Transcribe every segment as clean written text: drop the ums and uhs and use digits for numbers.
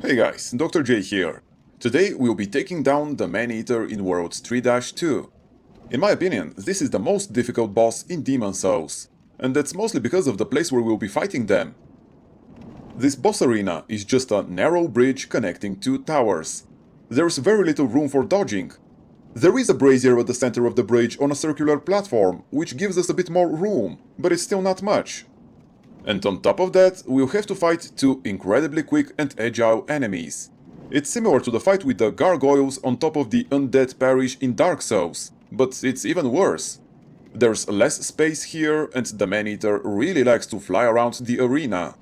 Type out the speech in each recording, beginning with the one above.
Hey guys, Dr. J here. Today we'll be taking down the Maneater in Worlds 3-2. In my opinion, this is the most difficult boss in Demon Souls, and that's mostly because of the place where we'll be fighting them. This boss arena is just a narrow bridge connecting two towers. There's very little room for dodging. There is a brazier at the center of the bridge on a circular platform, which gives us a bit more room, but it's still not much. And on top of that, we'll have to fight two incredibly quick and agile enemies. It's similar to the fight with the gargoyles on top of the undead parish in Dark Souls, but it's even worse. There's less space here, and the Maneater really likes to fly around the arena,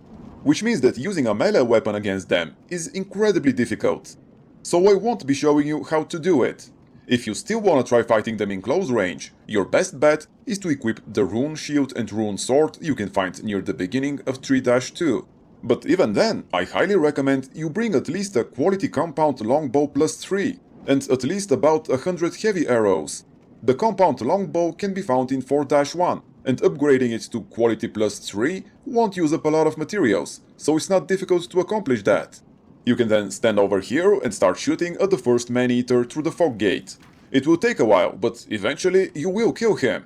which means that using a melee weapon against them is incredibly difficult. So I won't be showing you how to do it. If you still wanna try fighting them in close range, your best bet is to equip the rune shield and rune sword you can find near the beginning of 3-2. But even then, I highly recommend you bring at least a quality compound longbow +3 and at least about 100 heavy arrows. The compound longbow can be found in 4-1, and upgrading it to quality +3 won't use up a lot of materials, so it's not difficult to accomplish that. You can then stand over here and start shooting at the first Maneater through the fog gate. It will take a while, but eventually you will kill him.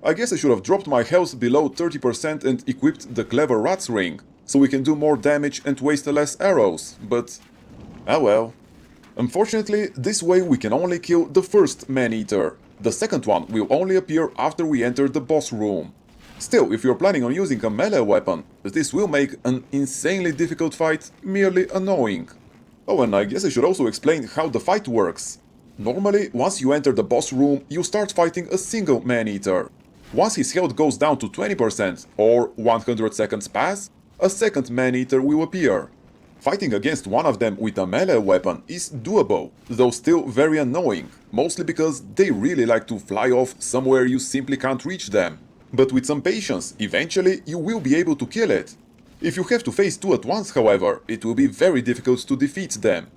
I guess I should have dropped my health below 30% and equipped the Clever Rat's Ring, so we can do more damage and waste less arrows, but... ah well. Unfortunately, this way we can only kill the first Maneater. The second one will only appear after we enter the boss room. Still, if you're planning on using a melee weapon, this will make an insanely difficult fight merely annoying. Oh, and I guess I should also explain how the fight works. Normally, once you enter the boss room, you start fighting a single Maneater. Once his health goes down to 20% or 100 seconds pass, a second Maneater will appear. Fighting against one of them with a melee weapon is doable, though still very annoying, mostly because they really like to fly off somewhere you simply can't reach them. But with some patience, eventually you will be able to kill it. If you have to face two at once, however, it will be very difficult to defeat them.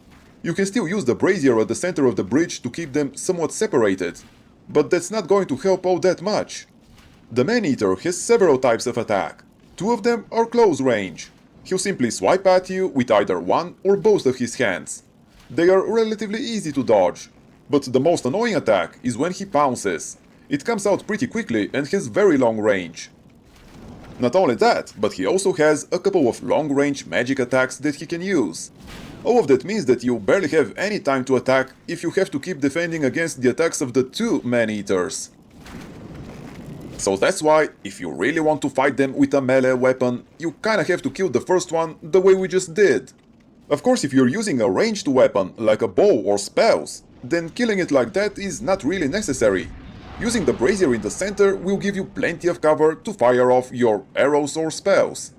You can still use the brazier at the center of the bridge to keep them somewhat separated, but that's not going to help all that much. The Maneater has several types of attack. Two of them are close range. He'll simply swipe at you with either one or both of his hands. They are relatively easy to dodge, but the most annoying attack is when he pounces. It comes out pretty quickly and has very long range. Not only that, but he also has a couple of long-range magic attacks that he can use. All of that means that you barely have any time to attack if you have to keep defending against the attacks of the two Maneaters. So that's why, if you really want to fight them with a melee weapon, you kinda have to kill the first one the way we just did. Of course, if you're using a ranged weapon, like a bow or spells, then killing it like that is not really necessary. Using the brazier in the center will give you plenty of cover to fire off your arrows or spells.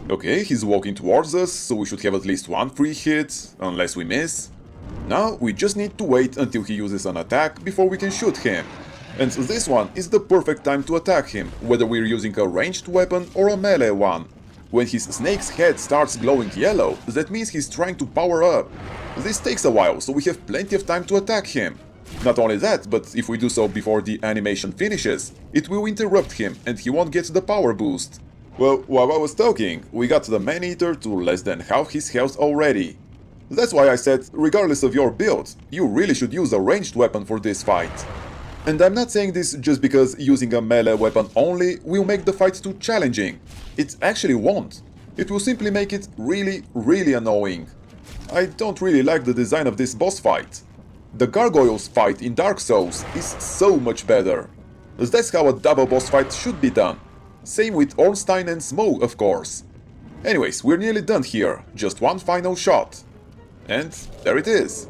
Okay, he's walking towards us, so we should have at least one free hit, unless we miss. Now we just need to wait until he uses an attack before we can shoot him. And this one is the perfect time to attack him, whether we're using a ranged weapon or a melee one. When his snake's head starts glowing yellow, that means he's trying to power up. This takes a while, so we have plenty of time to attack him. Not only that, but if we do so before the animation finishes, it will interrupt him and he won't get the power boost. Well, while I was talking, we got the Maneater to less than half his health already. That's why I said, regardless of your build, you really should use a ranged weapon for this fight. And I'm not saying this just because using a melee weapon only will make the fight too challenging. It actually won't. It will simply make it really annoying. I don't really like the design of this boss fight. The gargoyles fight in Dark Souls is so much better. That's how a double boss fight should be done. Same with Ornstein and Smough, of course. Anyways, we're nearly done here, just one final shot. And there it is.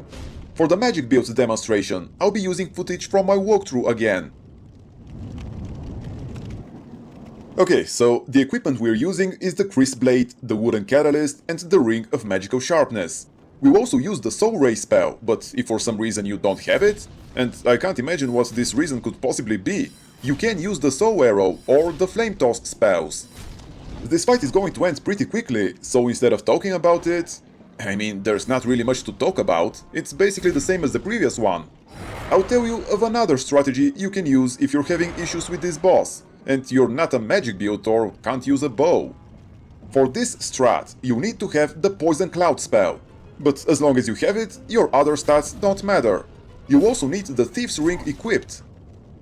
For the magic builds demonstration, I'll be using footage from my walkthrough again. Okay, so the equipment we're using is the Crisp Blade, the Wooden Catalyst and the Ring of Magical Sharpness. We'll also use the Soul Ray spell, but if for some reason you don't have it, and I can't imagine what this reason could possibly be, you can use the Soul Arrow or the Flame Toss spells. This fight is going to end pretty quickly, so instead of talking about it, I mean, there's not really much to talk about, it's basically the same as the previous one. I'll tell you of another strategy you can use if you're having issues with this boss, and you're not a magic build or can't use a bow. For this strat, you need to have the Poison Cloud spell, but as long as you have it, your other stats don't matter. You also need the Thief's Ring equipped.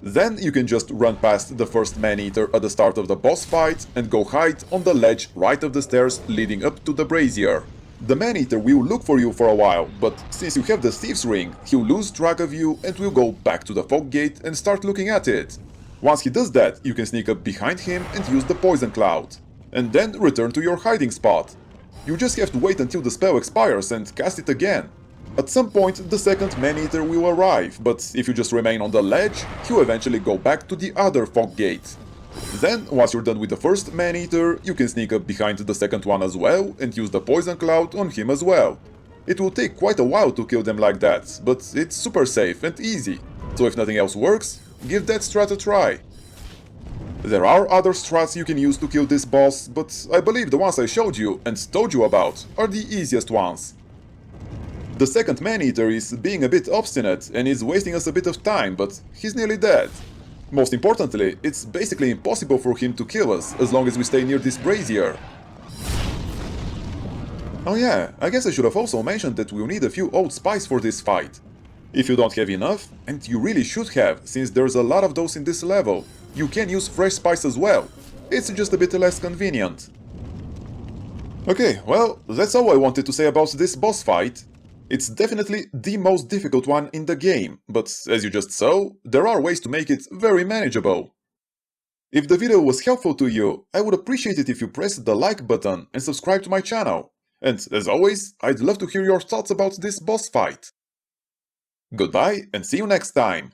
Then you can just run past the first Maneater at the start of the boss fight and go hide on the ledge right of the stairs leading up to the brazier. The Maneater will look for you for a while, but since you have the Thief's Ring, he'll lose track of you and will go back to the fog gate and start looking at it. Once he does that, you can sneak up behind him and use the Poison Cloud, and then return to your hiding spot. You just have to wait until the spell expires and cast it again. At some point, the second Maneater will arrive, but if you just remain on the ledge, he'll eventually go back to the other fog gate. Then, once you're done with the first Maneater, you can sneak up behind the second one as well and use the Poison Cloud on him as well. It will take quite a while to kill them like that, but it's super safe and easy, so if nothing else works, give that strat a try. There are other strats you can use to kill this boss, but I believe the ones I showed you and told you about are the easiest ones. The second Maneater is being a bit obstinate and is wasting us a bit of time, but he's nearly dead. Most importantly, it's basically impossible for him to kill us as long as we stay near this brazier. Oh yeah, I guess I should have also mentioned that we'll need a few old spice for this fight. If you don't have enough, and you really should have, since there's a lot of those in this level, you can use fresh spice as well. It's just a bit less convenient. Okay, well, that's all I wanted to say about this boss fight. It's definitely the most difficult one in the game, but as you just saw, there are ways to make it very manageable. If the video was helpful to you, I would appreciate it if you pressed the like button and subscribe to my channel. And as always, I'd love to hear your thoughts about this boss fight. Goodbye and see you next time!